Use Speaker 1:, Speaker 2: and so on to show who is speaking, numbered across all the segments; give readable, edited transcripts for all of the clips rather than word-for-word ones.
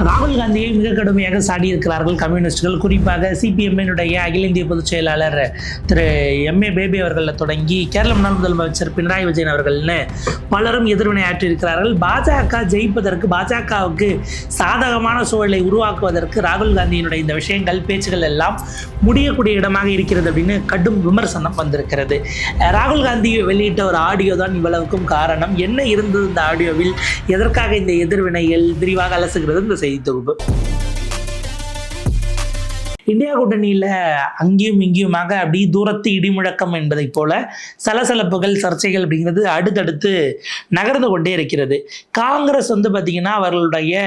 Speaker 1: ராகுல் காந்தியை மிக கடுமையாக சாடியிருக்கிறார்கள் கம்யூனிஸ்டுகள். குறிப்பாக சிபிஎம்மினுடைய அகில இந்திய பொதுச் செயலாளர் திரு எம்ஏ பேபி அவர்களில் தொடங்கி கேரள முன்னாள் முதலமைச்சர் பினராயி விஜயன் அவர்கள்னு பலரும் எதிர்வினை ஆற்றியிருக்கிறார்கள். பாஜக ஜெயிப்பதற்கு, பாஜகவுக்கு சாதகமான சூழலை உருவாக்குவதற்கு ராகுல் காந்தியினுடைய இந்த விஷயங்கள், பேச்சுகள் எல்லாம் முடியக்கூடிய இடமாக இருக்கிறது அப்படின்னு கடும் விமர்சனம் வந்திருக்கிறது. ராகுல் காந்தி வெளியிட்ட ஒரு ஆடியோ தான் இவ்வளவுக்கும் காரணம். என்ன இருந்தது இந்த ஆடியோவில், எதற்காக இந்த எதிர்வினைகள், விரிவாக அலசுகிறது இந்த செய்தி தொகுப்பு. இந்தியா கூட்டணியில் அங்கேயும் இங்கேயுமாக அப்படி தூரத்து இடிமுழக்கம் என்பதை போல சலசலப்புகள், சர்ச்சைகள் அப்படிங்கிறது அடுத்தடுத்து நகர்ந்து கொண்டே இருக்கிறது. காங்கிரஸ் பார்த்தீங்கன்னா அவர்களுடைய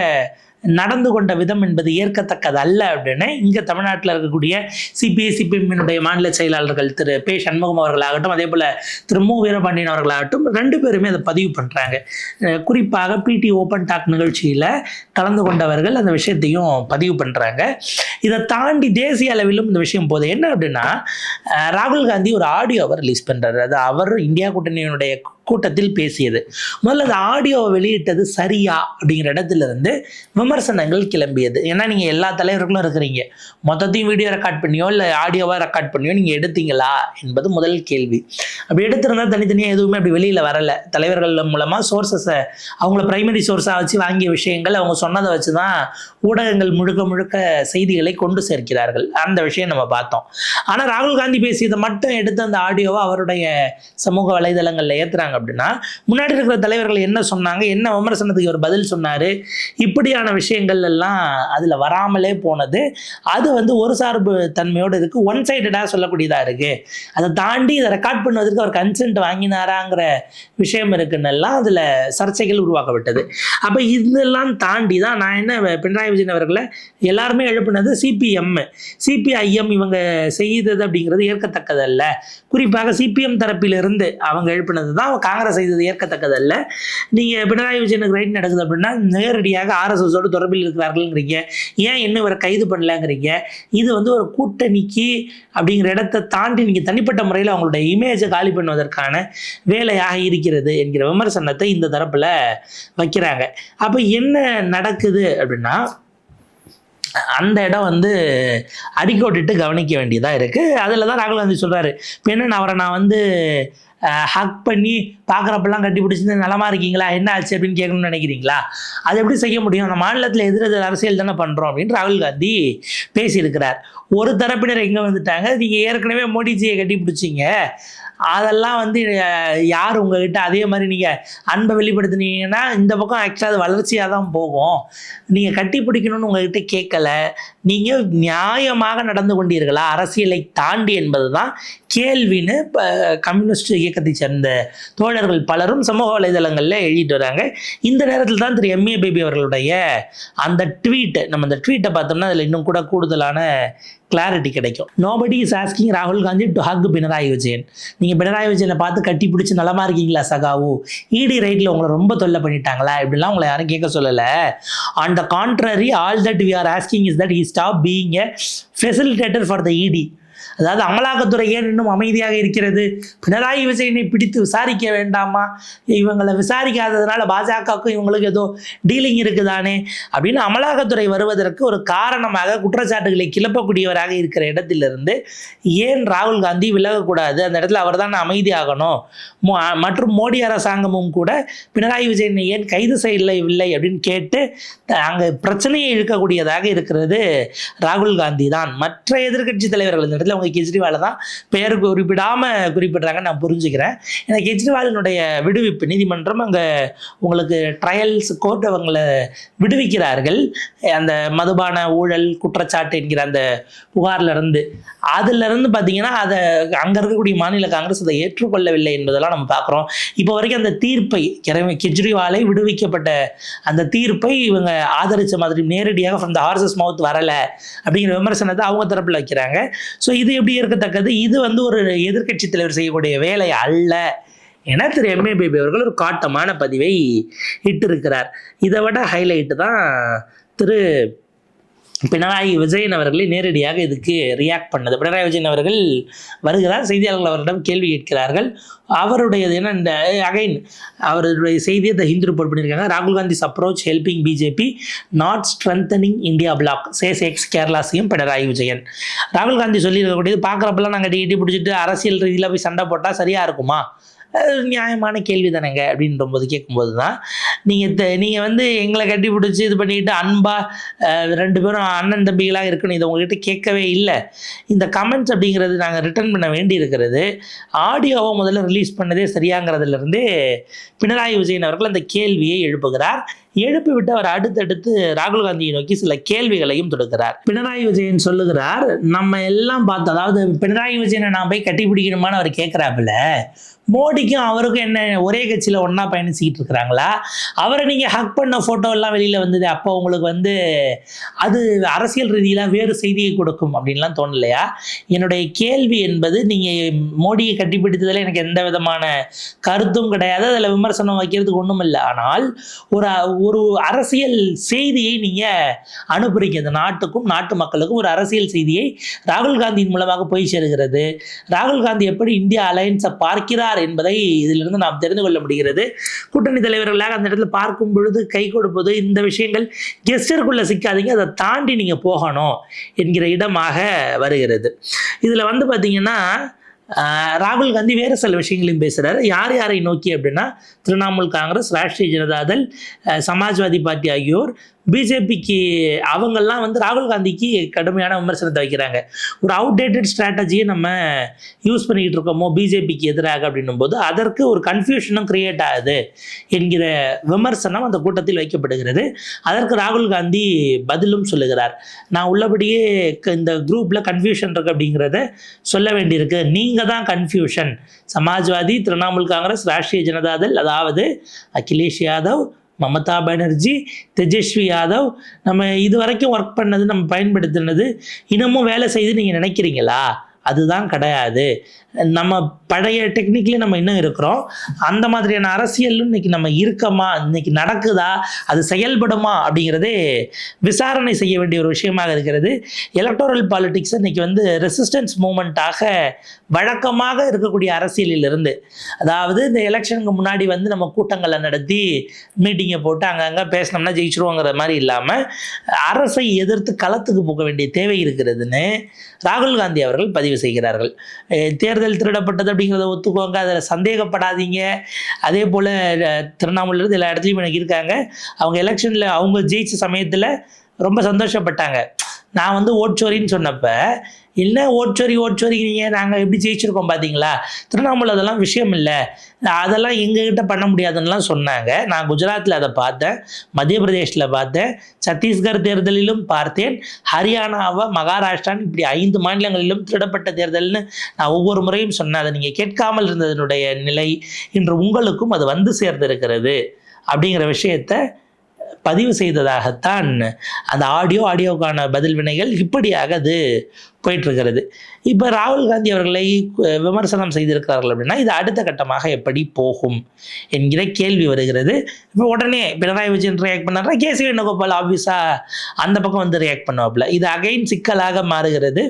Speaker 1: நடந்து கொண்ட விதம் என்பது ஏற்கத்தக்கது அல்ல அப்படின்னு இங்கே தமிழ்நாட்டில் இருக்கக்கூடிய சிபிஐ சிபிஎம்மினுடைய மாநில செயலாளர்கள் திரு பே சண்முகம் அவர்களாகட்டும், அதே போல் திரு மு வீரபாண்டியன் அவர்களாகட்டும், ரெண்டு பேருமே அதை பதிவு பண்ணுறாங்க. குறிப்பாக பிடி ஓப்பன் டாக் நிகழ்ச்சியில் கலந்து கொண்டவர்கள் அந்த விஷயத்தையும் பதிவு பண்ணுறாங்க. இதை தாண்டி தேசிய அளவிலும் இந்த விஷயம் போகுது. என்ன அப்படின்னா, ராகுல் காந்தி ஒரு ஆடியோவை ரிலீஸ் பண்ணுறாரு. அது அவர் இந்தியா கூட்டணியினுடைய கூட்டத்தில் பேசியது. முதல்ல அந்த ஆடியோவை வெளியிட்டது சரியா அப்படிங்கிற இடத்துல இருந்து விமர்சனங்கள் கிளம்பியது. ஏன்னா நீங்கள் எல்லா தலைவர்களும் இருக்கிறீங்க, மொத்தத்தையும் வீடியோ ரெக்கார்ட் பண்ணியோ இல்லை ஆடியோவாக ரெக்கார்ட் பண்ணியோ நீங்கள் எடுத்தீங்களா என்பது முதல் கேள்வி. அப்படி எடுத்திருந்தால் தனித்தனியாக எதுவுமே அப்படி வெளியில் வரலை. தலைவர்கள் மூலமாக சோர்ஸஸை, அவங்கள பிரைமரி சோர்ஸாக வச்சு வாங்கிய விஷயங்கள், அவங்க சொன்னதை வச்சு தான் ஊடகங்கள் முழுக்க முழுக்க செய்திகளை கொண்டு சேர்க்கிறார்கள். அந்த விஷயம் நம்ம பார்த்தோம். ஆனால் ராகுல் காந்தி பேசியதை மட்டும் எடுத்து அந்த ஆடியோவை அவருடைய சமூக வலைதளங்களில் ஏற்றுறாங்க. அப்படின்னா முன்னாடி இருக்கிற தலைவர்கள் என்ன சொன்னாங்க, என்ன விமர்சனத்துக்கு ஒரு பதில் சொன்னாரு, இப்படியான விஷயங்கள் எல்லாம் அதில் வராமலே போனது. அது ஒரு சார்பு தன்மையோடு இருக்கு, ஒன் சைடடாக சொல்லக்கூடியதா இருக்கு. அதை தாண்டி இதை ரெக்கார்ட் பண்ணுவதற்கு அவர் கன்சென்ட் வாங்கினாராங்கிற விஷயம் இருக்குன்னெல்லாம் அதில் சர்ச்சைகள் உருவாக்கப்பட்டது. அப்போ இதெல்லாம் தாண்டி தான் நான் என்ன, பினராயி விஜயன் அவர்களை எல்லாருமே எழுப்பினது சிபிஎம் சிபிஐஎம் இவங்க செய்தது அப்படிங்கிறது ஏற்கத்தக்கதல்ல. குறிப்பாக சிபிஎம் தரப்பிலிருந்து அவங்க எழுப்பினது தான் காங்கிரஸ் செய்தது ஏற்கத்தக்கதல்ல. நீங்கள் பினராயி விஜயனுக்கு ரைட் நடக்குது அப்படின்னா நேரடியாக ஆர்எஸ்எஸோடு தொடர்பில் இருக்கிறார்கள்ங்கிறீங்க, ஏன் இன்னும் இவரை கைது பண்ணலங்கிறீங்க. இது ஒரு கூட்டணிக்கு அப்படிங்கிற இடத்தை தாண்டி நீங்கள் தனிப்பட்ட முறையில் அவங்களுடைய இமேஜை காலி பண்ணுவதற்கான வேலையாக இருக்கிறது என்கிற விமர்சனத்தை இந்த தரப்பில் வைக்கிறாங்க. அப்போ என்ன நடக்குது அப்படின்னா, அந்த இடம் அடிக்கோட்டிட்டு கவனிக்க வேண்டியதாக இருக்குது. அதில் தான் ராகுல் காந்தி சொல்கிறாரு, இப்போ என்ன அவரை நான் ஹக் பண்ணி பார்க்குறப்பெல்லாம் கட்டி பிடிச்சி நலமாக இருக்கீங்களா, என்ன ஆச்சு அப்படின்னு கேட்கணும்னு நினைக்கிறீங்களா? அது எப்படி செய்ய முடியும்? அந்த மாநிலத்தில் எதிரெதிர் அரசியல் தானே பண்ணுறோம் அப்படின்னு ராகுல் காந்தி பேசியிருக்கிறார். ஒரு தரப்பினர் எங்கே வந்துட்டாங்க, நீங்கள் ஏற்கனவே மோடிஜியை கட்டி பிடிச்சிங்க, அதெல்லாம் யார் உங்ககிட்ட அதே மாதிரி நீங்கள் அன்பை வெளிப்படுத்தினீங்கன்னா இந்த பக்கம் ஆக்சுவலாக அது வளர்ச்சியாக தான் போகும். நீங்கள் கட்டி பிடிக்கணும்னு உங்ககிட்ட கேட்கல, நீங்கள் நியாயமாக நடந்து கொண்டீர்களா அரசியலை தாண்டி என்பது தான் கேள்வின்னு இப்போ கம்யூனிஸ்ட் இயக்கத்தை சேர்ந்த தோழர்கள் பலரும் சமூக வலைதளங்களில் எழுதிட்டு வராங்க. இந்த நேரத்தில் தான் திரு எம்ஏ பேபி அவர்களுடைய அந்த ட்வீட், நம்ம அந்த ட்வீட்டை பார்த்தோம்னா அதில் இன்னும் கூட கூடுதலான கிளாரிட்டி கிடைக்கும். நோபடி இஸ் ஆஸ்கிங் ராகுல் காந்தி டு ஹக் பினராயி விஜயன். நீங்கள் பினராயி விஜயனை பார்த்து கட்டி பிடிச்சி நலமா இருக்கீங்களா சகாவு, இடி ரைட்டில் உங்களை ரொம்ப தொல்லை பண்ணிட்டாங்களா, இப்படிலாம் உங்களை யாரும் கேட்க சொல்லலை. On the contrary, all that we are asking is that he stop being a facilitator for the ED. அதாவது அமலாக்கத்துறை ஏன் இன்னும் அமைதியாக இருக்கிறது? பினராயி விஜயனை பிடித்து விசாரிக்க வேண்டாமா? இவங்களை விசாரிக்காததுனால பாஜகவுக்கும் இவங்களுக்கு ஏதோ டீலிங் இருக்குதானே அப்படின்னு அமலாக்கத்துறை வருவதற்கு ஒரு காரணமாக குற்றச்சாட்டுகளை கிளப்பக்கூடியவராக இருக்கிற இடத்திலிருந்து ஏன் ராகுல் காந்தி விலகக்கூடாது? அந்த இடத்துல அவர் தான் அமைதியாகணும். மற்றும் மோடி அரசாங்கமும் கூட பினராயி விஜயனை ஏன் கைது செய்யவில்லை அப்படின்னு கேட்டு அங்கே பிரச்சனையை இழுக்கக்கூடியதாக இருக்கிறது ராகுல் காந்தி தான். மற்ற எதிர்கட்சி தலைவர்கள் இந்த இடத்துல கெஜ்ரிவாலை தான் பெயர் குறிப்பிடுறாங்க, நான் புரிஞ்சுக்கிறேன். ஏன்னா கெஜ்ரிவாலினுடைய விடுவிப்பு, நீதிமன்றம் அங்கே உங்களுக்கு ட்ரையல்ஸ் கோர்ட் அவங்களை விடுவிக்கிறார்கள் அந்த மதுபான ஊழல் குற்றச்சாட்டு என்கிற அந்த புகார்லேருந்து. அதுலேருந்து பார்த்தீங்கன்னா அதை அங்கே இருக்கக்கூடிய மாநில காங்கிரஸ் அதை ஏற்றுக்கொள்ளவில்லை என்பதெல்லாம் நம்ம பார்க்குறோம். இப்போ வரைக்கும் அந்த தீர்ப்பை, கெஜ்ரிவாலை விடுவிக்கப்பட்ட அந்த தீர்ப்பை இவங்க ஆதரித்த மாதிரி நேரடியாக ஃப்ரம் த ஹார்சஸ் மவுத் வரலை அப்படிங்கிற விமர்சனத்தை அவங்க தரப்பில் வைக்கிறாங்க. ஸோ இது எப்படி இருக்கத்தக்கது? இது ஒரு எதிர்கட்சி தலைவர் செய்யக்கூடிய வேலை அல்ல என திரு எம்ஏ பேபி அவர்கள் ஒரு காட்டமான பதிவை இட்டிருக்கிறார். இதை விட ஹைலைட்டு தான் திரு பினராயி விஜயன் அவர்களை நேரடியாக இதுக்கு ரியாக்ட் பண்ணது. பினராயி விஜயன் அவர்கள் வருகிறார், செய்தியாளர்கள் அவரிடம் கேள்வி கேட்கிறார்கள். அவருடையது என்ன, இந்த அகைன் அவருடைய செய்தியை த ஹிந்து ரிப்போர்ட் பண்ணியிருக்காங்க. ராகுல் Gandhi's approach helping BJP not strengthening India bloc says ex Kerala CM Pinarayi Vijayan. ராகுல் காந்தி சொல்லியிருக்கக்கூடியது பார்க்குறப்பெல்லாம் நாங்கள் டிடி பிடிச்சிட்டு அரசியல் ரீதியில் போய் சண்டை போட்டால் சரியாக இருக்குமா, நியாயமான கேள்வி தானேங்க அப்படின்ற போது கேட்கும்போது தான் நீங்கள் வந்து எங்களை கட்டி பிடிச்சி இது பண்ணிட்டு அன்பாக 2 பேரும் அண்ணன் தம்பிகளாக இருக்கணும், இதை உங்ககிட்ட கேட்கவே இல்லை. இந்த கமெண்ட்ஸ் அப்படிங்கிறது நாங்கள் ரிட்டர்ன் பண்ண வேண்டி இருக்கிறது. ஆடியோவை முதல்ல ரிலீஸ் பண்ணதே சரியாங்கிறதுலேருந்து பினராயி விஜயன் அவர்கள் அந்த கேள்வியை எழுப்புகிறார். எழுப்பிவிட்டு அவர் அடுத்தடுத்து ராகுல் காந்தியை நோக்கி சில கேள்விகளையும் தொடுக்கிறார். பினராயி விஜயன் சொல்லுகிறார், நம்ம எல்லாம் பார்த்து, அதாவது பினராயி விஜயனை நான் போய் கட்டி பிடிக்கணுமான்னு அவர் கேட்குறாப்புல, மோடிக்கும் அவருக்கும் என்ன ஒரே கட்சியில் ஒன்றா பயணிச்சுக்கிட்டு இருக்கிறாங்களா? அவரை நீங்கள் ஹக் பண்ண ஃபோட்டோ எல்லாம் வெளியில் வந்தது, அப்போ உங்களுக்கு வந்து அது அரசியல் ரீதியில் வேறு செய்தியை கொடுக்கும் அப்படின்லாம் தோணலையா? என்னுடைய கேள்வி என்பது, நீங்கள் மோடியை கட்டிப்பிடித்ததில் எனக்கு எந்த விதமான கருத்தும் கிடையாது, அதில் விமர்சனம் வைக்கிறதுக்கு ஒன்றும் இல்லை. ஆனால் ஒரு அரசியல் செய்தியை நீங்கள் அனுப்புறீங்க, இந்த நாட்டுக்கும் நாட்டு மக்களுக்கும் ஒரு அரசியல் செய்தியை ராகுல் காந்தியின் மூலமாக போய் சேருகிறது. ராகுல் காந்தி எப்படி இந்தியா அலையன்ஸை பார்க்கிறார் என்பதை இதிலிருந்து நாம் தெரிந்து கொள்ள முடிகிறது. கூட்டணி தலைவர்களாக அந்த இடத்துல பார்க்கும் பொழுது கை கொடுப்பது, இந்த விஷயங்கள் கெஸ்டருக்குள்ள சிக்காதீங்க, அதை தாண்டி நீங்கள் போகணும் என்கிற இடமாக வருகிறது. இதில் வந்து பார்த்தீங்கன்னா ராகுல் காந்தி வேறு சில விஷயங்களையும் பேசுகிறார். யார் யாரை நோக்கி அப்படின்னா, திரிணாமுல் காங்கிரஸ், ராஷ்ட்ரிய ஜனதாதள், சமாஜ்வாதி பார்ட்டி ஆகியோர் பிஜேபிக்கு அவங்கெல்லாம் வந்து ராகுல் காந்திக்கு கடுமையான விமர்சனத்தை வைக்கிறாங்க. ஒரு அவுடேட்டட் ஸ்ட்ராட்டஜியை நம்ம யூஸ் பண்ணிக்கிட்டு இருக்கோமோ பிஜேபிக்கு எதிராக அப்படின்னும் போது அதற்கு ஒரு கன்ஃபியூஷனும் கிரியேட் ஆகுது என்கிற விமர்சனம் அந்த கூட்டத்தில் வைக்கப்படுகிறது. அதற்கு ராகுல் காந்தி பதிலும் சொல்லுகிறார். நான் உள்ளபடியே இந்த குரூப்பில் கன்ஃபியூஷன் இருக்கு அப்படிங்கிறத சொல்ல வேண்டியிருக்கு. நீங்கள் தான் கன்ஃபியூஷன். சமாஜ்வாதி, திரிணாமுல் காங்கிரஸ், ராஷ்ட்ரிய ஜனதாதள், அதாவது அகிலேஷ் யாதவ், மமதா பானர்ஜி, தேஜஸ்வி யாதவ், நம்ம இது வரைக்கும் ஒர்க் பண்ணது, நம்ம பயன்படுத்தினது இன்னமும் வேலை செய்து நீங்கள் நினைக்கிறீங்களா? அதுதான் கிடையாது. நம்ம பழைய டெக்னிக்லேயே நம்ம இன்னும் இருக்கிறோம். அந்த மாதிரியான அரசியலும் இன்னைக்கு நம்ம இருக்கமா, இன்னைக்கு நடக்குதா, அது செயல்படுமா அப்படிங்கிறதே விசாரணை செய்ய வேண்டிய ஒரு விஷயமாக இருக்கிறது. எலக்டோரல் பாலிட்டிக்ஸ் இன்னைக்கு வந்து ரெசிஸ்டன்ஸ் மூமெண்ட்டாக வழக்கமாக இருக்கக்கூடிய அரசியலிலிருந்து, அதாவது இந்த எலெக்ஷனுக்கு முன்னாடி வந்து நம்ம கூட்டங்களை நடத்தி மீட்டிங்கை போட்டு அங்கங்கே பேசினோம்னா ஜெயிச்சிருவோங்கிற மாதிரி இல்லாமல் அரசை எதிர்த்து களத்துக்கு போக வேண்டிய தேவை இருக்கிறதுன்னு ராகுல் காந்தி அவர்கள் பதிவு செய்கிறார்கள். தேர்தல் திருடப்பட்டது அப்படிங்கிறத ஒத்துக்குவாங்க, அதில் சந்தேகப்படாதீங்க. அதே போல் திருவண்ணாமலையிலிருந்து எல்லா இடத்துலையும் எனக்கு இருக்காங்க. அவங்க எலெக்ஷனில் அவங்க ஜெயிச்ச சமயத்தில் ரொம்ப சந்தோஷப்பட்டாங்க. நான் வந்து ஓட்சோரின்னு சொன்னப்போ, இல்லை ஓட்சோரி நீங்கள் நாங்கள் எப்படி ஜெயிச்சிருக்கோம் பார்த்தீங்களா, திருவண்ணாமலை அதெல்லாம் விஷயம் இல்லை, அதெல்லாம் எங்ககிட்ட பண்ண முடியாதுன்னெலாம் சொன்னாங்க. நான் குஜராத்தில் அதை பார்த்தேன், மத்திய பிரதேஷில் பார்த்தேன், சத்தீஸ்கர் தேர்தலிலும் பார்த்தேன், ஹரியானாவை, மகாராஷ்டிரான்னு இப்படி 5 மாநிலங்களிலும் திருடப்பட்ட தேர்தல்னு நான் ஒவ்வொரு முறையும் சொன்னேன். அதை நீங்கள் கேட்காமல் இருந்ததனுடைய நிலை இன்று உங்களுக்கும் அது வந்து சேர்ந்திருக்கிறது அப்படிங்கிற விஷயத்தை பதிவு செய்ததாகத்தான் அந்த ஆடியோவுக்கான பதில் வினைகள் இப்படியாக அது போயிட்டுருக்கிறது. இப்போ ராகுல் காந்தி அவர்களை விமர்சனம் செய்திருக்கிறார்கள் அப்படின்னா இது அடுத்த கட்டமாக எப்படி போகும் என்கிற கேள்வி வருகிறது. இப்போ உடனே பினராயி விஜயன் ரியாக்ட் பண்ணாரா, கேசி வேணுகோபால் ஆஃபீஸாக அந்த பக்கம் வந்து ரியாக்ட் பண்ணுவாப்புல. இது அகைன் சிக்கலாக மாறுகிறது.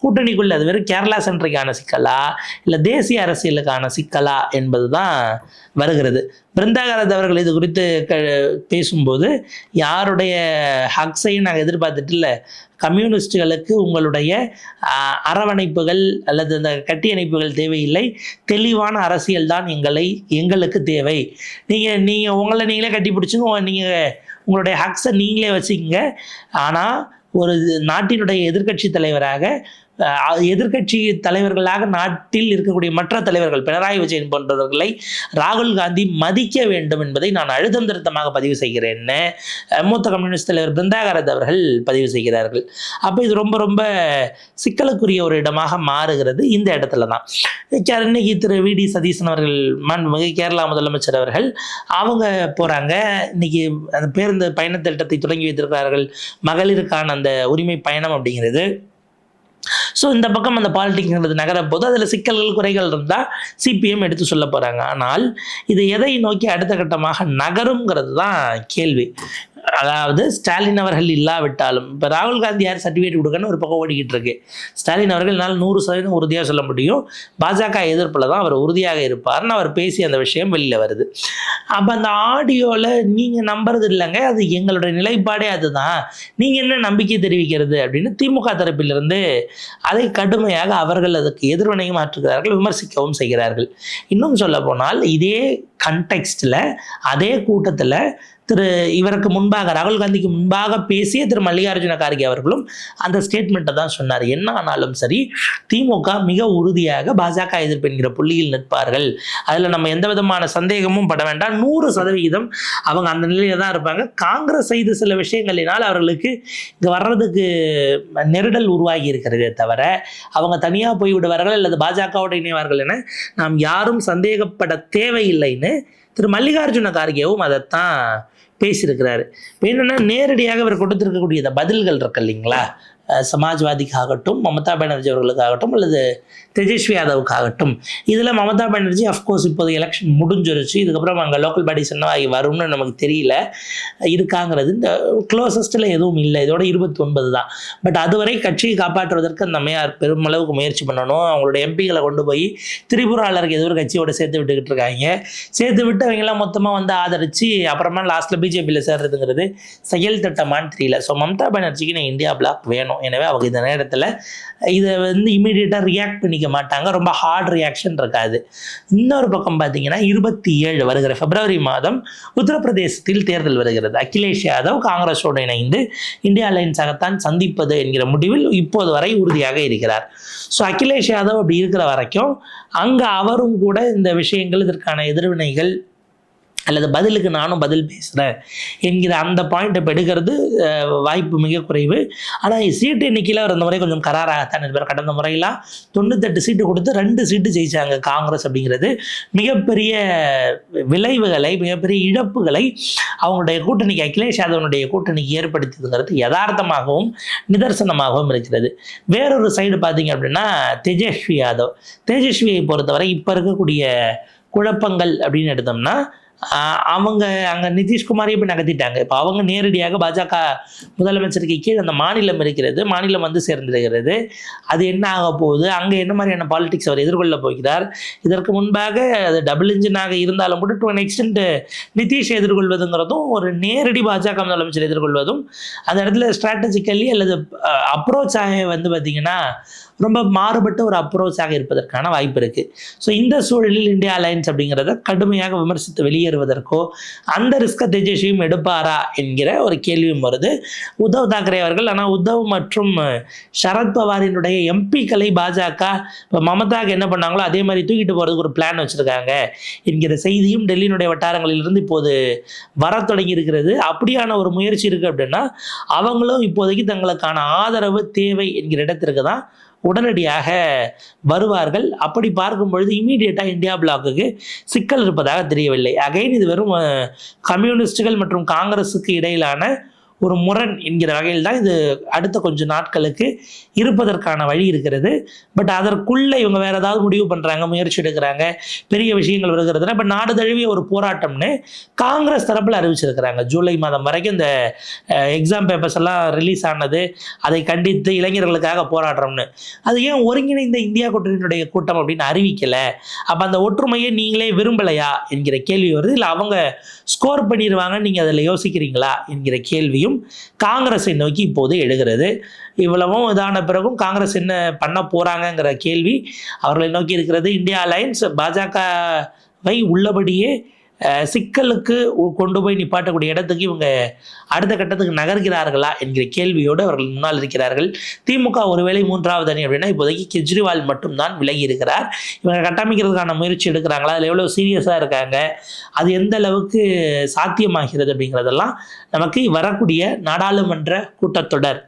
Speaker 1: கூட்டணிக்குள்ள அது வெறும் கேரளா சென்ட்ரிக்கான சிக்கலா இல்லை தேசிய அரசியலுக்கான சிக்கலா என்பது தான் வருகிறது. பிருந்தா காரத் அவர்கள் இது குறித்து பேசும்போது, யாருடைய ஹக்ஸையும் நாங்கள் எதிர்பார்த்துட்டு இல்லை, கம்யூனிஸ்டுகளுக்கு உங்களுடைய அரவணைப்புகள் அல்லது இந்த கட்டியணைப்புகள் தேவையில்லை, தெளிவான அரசியல் தான் எங்களுக்கு தேவை. நீங்கள் உங்களை நீங்களே கட்டி பிடிச்சுங்க, நீங்கள் உங்களுடைய ஹக்ஸை நீங்களே வச்சுக்கோங்க. ஆனால் ஒரு நாட்டினுடைய எதிர்க்கட்சி தலைவராக, எதிர்க்கட்சி தலைவர்களாக நாட்டில் இருக்கக்கூடிய மற்ற தலைவர்கள் பினராயி விஜயன் போன்றவர்களை ராகுல் காந்தி மதிக்க வேண்டும் என்பதை நான் அழுத்தம் திருத்தமாக பதிவு செய்கிறேன்னு மூத்த கம்யூனிஸ்ட் தலைவர் பிருந்தா காரத் அவர்கள் பதிவு செய்கிறார்கள். அப்போ இது ரொம்ப ரொம்ப சிக்கலுக்குரிய ஒரு இடமாக மாறுகிறது. இந்த இடத்துல தான் இன்னைக்கு திரு வி.டி. சதீசன் அவர்கள், மாண்புமிகு கேரளா முதலமைச்சர் அவர்கள், அவங்க போகிறாங்க. இன்னைக்கு அந்த பேருந்து பயண திட்டத்தை தொடங்கி வைத்திருக்கிறார்கள், மகளிருக்கான அந்த உரிமை பயணம் அப்படிங்கிறது. ஸோ இந்த பக்கம் அந்த பாலிடிக்ஸ்ங்கிறது நகரப்போது அதில் சிக்கல்கள் குறைகள் இருந்தால் சிபிஎம் எடுத்து சொல்ல போகிறாங்க. ஆனால் இது எதை நோக்கி அடுத்த கட்டமாக நகருங்கிறது தான் கேள்வி. அதாவது ஸ்டாலின் அவர்கள் இல்லாவிட்டாலும் இப்போ ராகுல் காந்தி யார் சர்டிஃபிகேட் கொடுக்கன்னு ஒரு பக்கம் ஓடிக்கிட்டு இருக்கு. ஸ்டாலின் அவர்கள் என்னால் 100% உறுதியாக சொல்ல முடியும், பாஜக எதிர்ப்பில் தான் அவர் உறுதியாக இருப்பார்னு அவர் பேசி அந்த விஷயம் வெளியில் வருது. அப்போ அந்த ஆடியோவில் நீங்கள் நம்புறது இல்லைங்க, அது எங்களுடைய நிலைப்பாடே அதுதான், நீங்கள் என்ன நம்பிக்கை தெரிவிக்கிறது அப்படின்னு திமுக தரப்பிலிருந்து அதை கடுமையாக அவர்கள் அதுக்கு எதிர்வினையும் மாற்றுகிறார்கள், விமர்சிக்கவும் செய்கிறார்கள். இன்னும் சொல்ல போனால் இதே கண்டெக்ஸ்டில் அதே கூட்டத்தில் இவருக்கு முன்பாக ராகுல் காந்திக்கு முன்பாக பேசிய திரு மல்லிகார்ஜுன கார்கே அவர்களும் அந்த ஸ்டேட்மெண்ட்டை தான் சொன்னார். என்ன ஆனாலும் சரி, திமுக மிக உறுதியாக பாஜக எதிர்ப்பு என்கிற புள்ளியில் நிற்பார்கள், அதில் நம்ம எந்த விதமான சந்தேகமும் பட வேண்டாம், 100% அவங்க அந்த நிலையில தான் இருப்பாங்க. காங்கிரஸ் செய்த சில விஷயங்களினால் அவர்களுக்கு இங்கே வர்றதுக்கு நெருடல் உருவாகி இருக்கிறதே தவிர அவங்க தனியாக போய்விடுவார்கள் அல்லது பாஜகவோடு இணைவார்கள் என நாம் யாரும் சந்தேகப்பட தேவையில்லைன்னு திரு மல்லிகார்ஜுன கார்கேவும் அதைத்தான் பேசியிருக்கிறாரு. இப்போ என்னென்னா, நேரடியாக அவர் கொடுத்துருக்கக்கூடிய பதில்கள் இருக்கு இல்லைங்களா, சமாஜ்வாதிக்காகட்டும், மமதா பானர்ஜி அவர்களுக்காகட்டும், அல்லது தேஜஸ்வி யாதவுக்காகட்டும், இதில் மமதா பானர்ஜி அஃப்கோர்ஸ் இப்போது எலெக்ஷன் முடிஞ்சிருச்சு, இதுக்கப்புறம் அங்கே லோக்கல் பாடிஸ் என்ன ஆகி வரும்னு நமக்கு தெரியல, இருக்காங்கிறது இந்த க்ளோசஸ்ட்டில் எதுவும் இல்லை, இதோட 29 தான். பட் அதுவரை கட்சியை காப்பாற்றுவதற்கு அந்த அம்மையார் பெருமளவுக்கு முயற்சி பண்ணணும், அவங்களோட எம்பிகளை கொண்டு போய் திரிபுராளருக்கு ஏதோ ஒரு கட்சியோட சேர்த்து விட்டுக்கிட்டு இருக்காங்க, சேர்த்து விட்டு அவங்கெல்லாம் மொத்தமாக வந்து ஆதரித்து அப்புறமா லாஸ்ட்டில் பிஜேபியில் சேர்றதுங்கிறது செயல் திட்டமானு தெரியல. ஸோ மமதா பானர்ஜிக்கு நான் இந்தியா பிளாக் வேணும், எனவே அவங்க இந்த நேரத்தில் இதை வந்து இமீடியட்டாக ரியாக்ட் பண்ணிக்க மாட்டாங்க, ரொம்ப ஹார்ட் ரியாக்ஷன் இருக்காது. இன்னொரு பக்கம் பார்த்தீங்கன்னா 27 வருகிற பிப்ரவரி மாதம் உத்தரப்பிரதேசத்தில் தேர்தல் வருகிறது. அகிலேஷ் யாதவ் காங்கிரஸோடு இணைந்து இந்தியா அலையன்ஸாகத்தான் சந்திப்பது என்கிற முடிவில் இப்போது வரை உறுதியாக இருக்கிறார். ஸோ அகிலேஷ் யாதவ் அப்படி இருக்கிற வரைக்கும் அங்கே அவரும் கூட இந்த விஷயங்கள், இதற்கான எதிர்வினைகள் அல்லது பதிலுக்கு நானும் பதில் பேசுகிறேன் என்கிற அந்த பாயிண்ட் இப்போ எடுக்கிறது வாய்ப்பு மிக குறைவு. ஆனால் சீட்டு எண்ணிக்கையில் அவர் அந்த முறை கொஞ்சம் கராராகத்தான் இருப்பார். கடந்த முறையெல்லாம் 98 சீட்டு கொடுத்து 2 சீட்டு ஜெயிச்சாங்க காங்கிரஸ். அப்படிங்கிறது மிகப்பெரிய விளைவுகளை, மிகப்பெரிய இழப்புகளை அவங்களுடைய கூட்டணிக்கு, அகிலேஷ் யாதவனுடைய கூட்டணிக்கு ஏற்படுத்தியதுங்கிறது யதார்த்தமாகவும் நிதர்சனமாகவும் இருக்கிறது. வேறொரு சைடு பார்த்தீங்க அப்படின்னா தேஜஸ்வியை பொறுத்தவரை இப்போ இருக்கக்கூடிய குழப்பங்கள் அப்படின்னு எடுத்தோம்னா, அவங்க அங்கே நிதிஷ்குமாரையே போய் நகர்த்திட்டாங்க. இப்போ அவங்க நேரடியாக பாஜக முதலமைச்சருக்கு கீழ் அந்த மாநிலம் இருக்கிறது, மாநிலம் வந்து சேர்ந்திருக்கிறது. அது என்ன ஆக போகுது, அங்கே என்ன மாதிரியான பாலிடிக்ஸ் அவர் எதிர்கொள்ள போகிறார், இதற்கு முன்பாக அது டபுள் இன்ஜினாக இருந்தாலும் கூட டு அன் எக்ஸ்டென்ட் நிதிஷ் எதிர்கொள்வதுங்கிறதும் ஒரு நேரடி பாஜக முதலமைச்சர் எதிர்கொள்வதும் அந்த இடத்துல ஸ்ட்ராட்டஜிக்கலி அல்லது அப்ரோச்சாக வந்து பார்த்திங்கன்னா ரொம்ப மாறுபட்ட ஒரு அப்ரோச்சாக இருப்பதற்கான வாய்ப்பு இருக்குது. ஸோ இந்த சூழலில் இந்தியா அலையன்ஸ் அப்படிங்கிறத கடுமையாக விமர்சித்து வெளியேறுவதற்கோ அந்த ரிஸ்கை தேஜஸ்வியும் எடுப்பாரா என்கிற ஒரு கேள்வியும் வருது. உத்தவ் தாக்கரே அவர்கள், ஆனால் உத்தவ் மற்றும் சரத்பவாரினுடைய எம்பிக்களை பாஜக இப்போ மமதாக்கு என்ன பண்ணாங்களோ அதே மாதிரி தூக்கிட்டு போகிறதுக்கு ஒரு பிளான் வச்சுருக்காங்க என்கிற செய்தியும் டெல்லியினுடைய வட்டாரங்களிலிருந்து இப்போது வர தொடங்கி இருக்கிறது. அப்படியான ஒரு முயற்சி இருக்குது அப்படின்னா அவங்களும் இப்போதைக்கு தங்களுக்கான ஆதரவு தேவை என்கிற இடத்திற்கு தான் உடனடியாக வருவார்கள். அப்படி பார்க்கும் பொழுது இமீடியட்டாக இந்தியா பிளாக்குக்கு சிக்கல் இருப்பதாக தெரியவில்லை. அகைன் இது வெறும் கம்யூனிஸ்டுகள் மற்றும் காங்கிரஸுக்கு இடையிலான ஒரு முரண் என்கிற வகையில் தான் இது அடுத்த கொஞ்சம் நாட்களுக்கு இருப்பதற்கான வழி இருக்கிறது. பட் அதற்குள்ளே இவங்க வேறு ஏதாவது முடிவு பண்ணுறாங்க, முயற்சி எடுக்கிறாங்க, பெரிய விஷயங்கள் வருகிறதுனா இப்போ நாடு தழுவிய ஒரு போராட்டம்னு காங்கிரஸ் தரப்பில் அறிவிச்சிருக்கிறாங்க. ஜூலை மாதம் வரைக்கும் இந்த எக்ஸாம் பேப்பர்ஸ் எல்லாம் ரிலீஸ் ஆனது, அதை கண்டித்து இளைஞர்களுக்காக போராடுறோம்னு. அது ஏன் ஒருங்கிணைந்த இந்தியா கூட்டணியினுடைய கூட்டம் அப்படின்னு அறிவிக்கலை? அப்போ அந்த ஒற்றுமையை நீங்களே விரும்பலையா என்கிற கேள்வி வருது. இல்லை அவங்க ஸ்கோர் பண்ணிடுவாங்க, நீங்கள் அதில் யோசிக்கிறீங்களா என்கிற கேள்வியும் காங்கிரஸை நோக்கி இப்போது எழுகிறது. இவ்வளவும் இதான பிறகும் காங்கிரஸ் என்ன பண்ண போறாங்கிற கேள்வி அவர்களை நோக்கி இருக்கிறது. இந்தியா அலையன்ஸ் பாஜகவை உள்ளபடியே சிக்கலுக்கு கொண்டு போய் நிப்பாட்டக்கூடிய இடத்துக்கு இவங்க அடுத்த கட்டத்துக்கு நகர்கிறார்களா என்கிற கேள்வியோடு அவர்கள் முன்னால் இருக்கிறார்கள். திமுக ஒருவேளை 3வது அணி அப்படின்னா இப்போதைக்கு கெஜ்ரிவால் மட்டும்தான் விலகி இருக்கிறார். இவங்க கட்டமைக்கிறதுக்கான முயற்சி எடுக்கிறாங்களா, அதில் எவ்வளோ சீரியஸாக இருக்காங்க, அது எந்த அளவுக்கு சாத்தியமாகிறது அப்படிங்கிறதெல்லாம் நமக்கு வரக்கூடிய நாடாளுமன்ற கூட்டத்தொடர்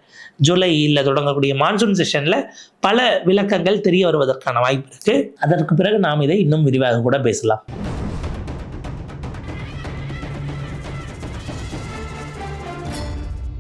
Speaker 1: ஜூலையில் தொடங்கக்கூடிய மான்சூன் செஷனில் பல விளக்கங்கள் தெரிய வருவதற்கான வாய்ப்பு இருக்குது. அதற்கு பிறகு நாம் இதை இன்னும் விரிவாக கூட பேசலாம்.